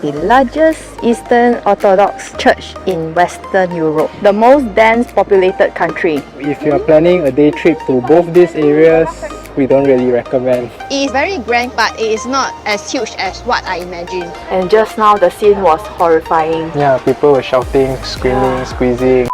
the largest Eastern Orthodox church in Western Europe, the most dense populated country. If you are planning a day trip to both these areas, we don't really recommend. It is very grand, but it is not as huge as what I imagined. And just now the scene was horrifying. Yeah, people were shouting, screaming, squeezing.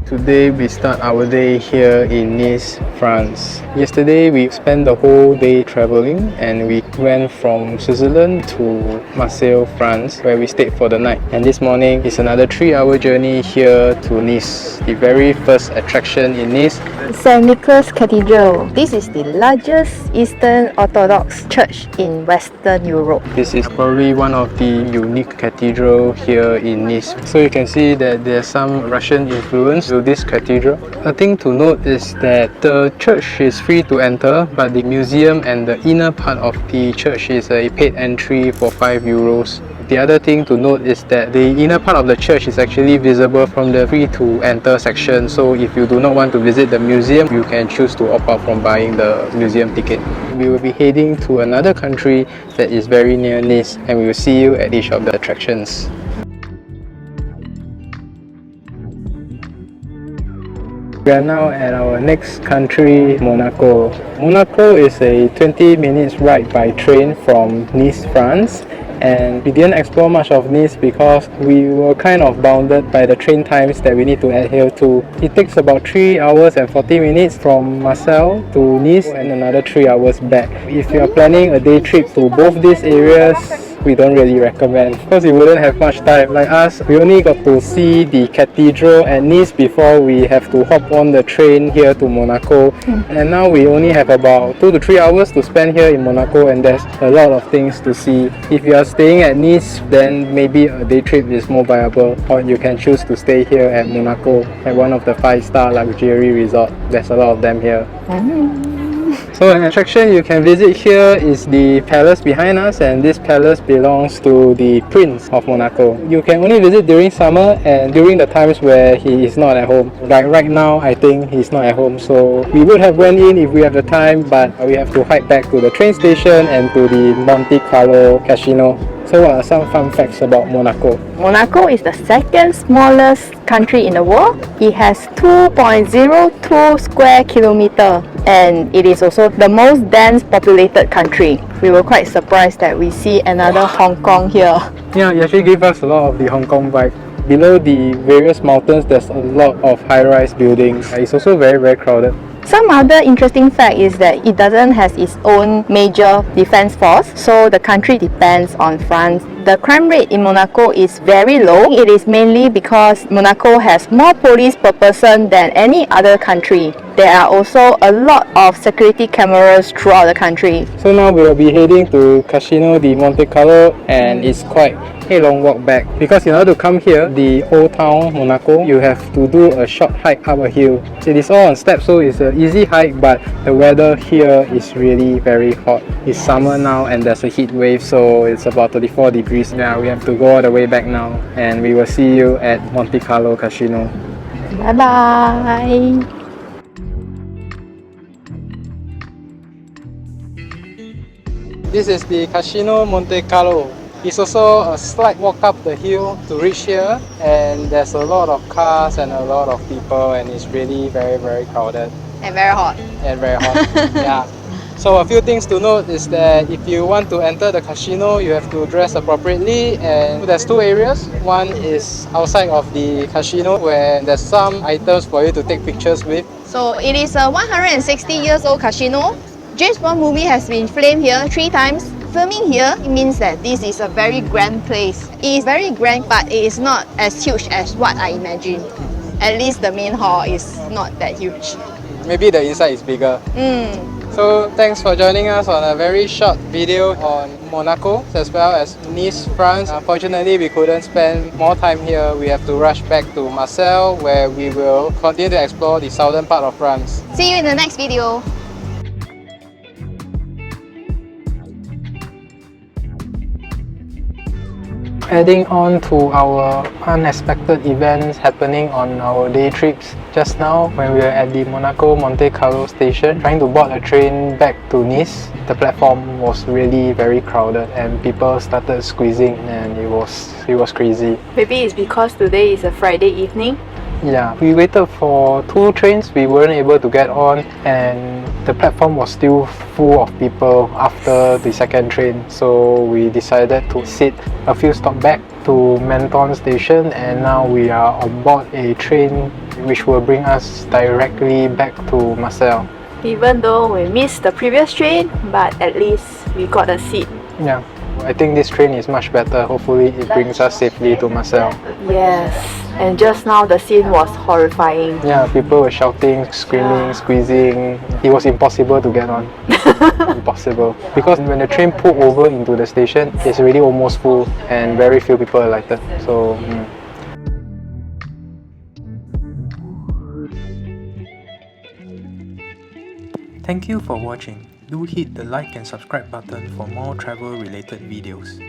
Today we start our day here in Nice, France. Yesterday we spent the whole day traveling and we went from Switzerland to Marseille, France, where we stayed for the night. And this morning is another 3-hour journey here to Nice, the very first attraction in Nice. St. Nicholas Cathedral. This is the largest Eastern Orthodox church in Western Europe. This is probably one of the unique cathedral here in Nice. So you can see that there's some Russian influence to this cathedral. A thing to note is that the church is free to enter, but the museum and the inner part of the church is a paid entry for €5. The other thing to note is that the inner part of the church is actually visible from the free to enter section. So if you do not want to visit the museum, you can choose to opt out from buying the museum ticket. We will be heading to another country that is very near Nice, and we will see you at each of the attractions. We are now at our next country, Monaco. Monaco is a 20 minutes ride by train from Nice, France. And we didn't explore much of Nice because we were kind of bounded by the train times that we need to adhere to. It takes about 3 hours and 40 minutes from Marseille to Nice and another 3 hours back. If you are planning a day trip to both these areas, we don't really recommend because you wouldn't have much time. Like us, we only got to see the cathedral at Nice before we have to hop on the train here to Monaco. And now we only have about 2 to 3 hours to spend here in Monaco, and there's a lot of things to see. If you are staying at Nice, then maybe a day trip is more viable, or you can choose to stay here at Monaco at one of the 5-star luxury resorts. There's a lot of them here. So an attraction you can visit here is the palace behind us, and this palace belongs to the Prince of Monaco. You can only visit during summer and during the times where he is not at home. Like right now, I think he's not at home, so we would have went in if we have the time, but we have to hike back to the train station and to the Monte Carlo Casino. So what are some fun facts about Monaco? Monaco is the second smallest country in the world. It has 2.02 square kilometers, and it is also the most dense populated country. We were quite surprised that we see another Hong Kong here. Yeah, it actually gave us a lot of the Hong Kong vibe. Below the various mountains, there's a lot of high-rise buildings. It's also very, very crowded. Some other interesting fact is that it doesn't have its own major defense force, so the country depends on France. The crime rate in Monaco is very low. It is mainly because Monaco has more police per person than any other country. There are also a lot of security cameras throughout the country. So now we will be heading to Casino di Monte Carlo, and it's quite a long walk back because in order to come here, the old town Monaco, you have to do a short hike up a hill. It is all on steps, so it's an easy hike, but the weather here is really very hot. It's summer now and there's a heat wave, so it's about 34 degrees. Yeah, we have to go all the way back now, and we will see you at Monte Carlo Casino. Bye bye! This is the Casino Monte Carlo. It's also a slight walk up the hill to reach here, and there's a lot of cars and a lot of people, and it's really very, very crowded. And very hot. And very hot. Yeah. So a few things to note is that if you want to enter the casino, you have to dress appropriately, and there's 2 areas. One is outside of the casino where there's some items for you to take pictures with. So it is a 160 years old casino. James Bond movie has been filmed here 3 times. Filming here, it means that this is a very grand place. It is very grand, but it is not as huge as what I imagined. At least the main hall is not that huge. Maybe the inside is bigger. So thanks for joining us on a very short video on Monaco as well as Nice, France. Unfortunately, we couldn't spend more time here. We have to rush back to Marseille, where we will continue to explore the southern part of France. See you in the next video. Adding on to our unexpected events happening on our day trips, just now when we were at the Monaco Monte Carlo station trying to board a train back to Nice, the platform was really very crowded and people started squeezing and it was crazy. Maybe it's because today is a Friday evening. Yeah, we waited for 2 trains, we weren't able to get on and the platform was still full of people after the second train, so we decided to sit a few stops back to Menton station and now we are on board a train which will bring us directly back to Marseille. Even though we missed the previous train, but at least we got a seat. Yeah, I think this train is much better. Hopefully it brings us safely to Marseille. Yes, and just now the scene was horrifying. Yeah, people were shouting, screaming, squeezing. It was impossible to get on. Impossible. Because when the train pulled over into the station, it's already almost full and very few people alighted. So, Thank you for watching. Do hit the like and subscribe button for more travel related videos.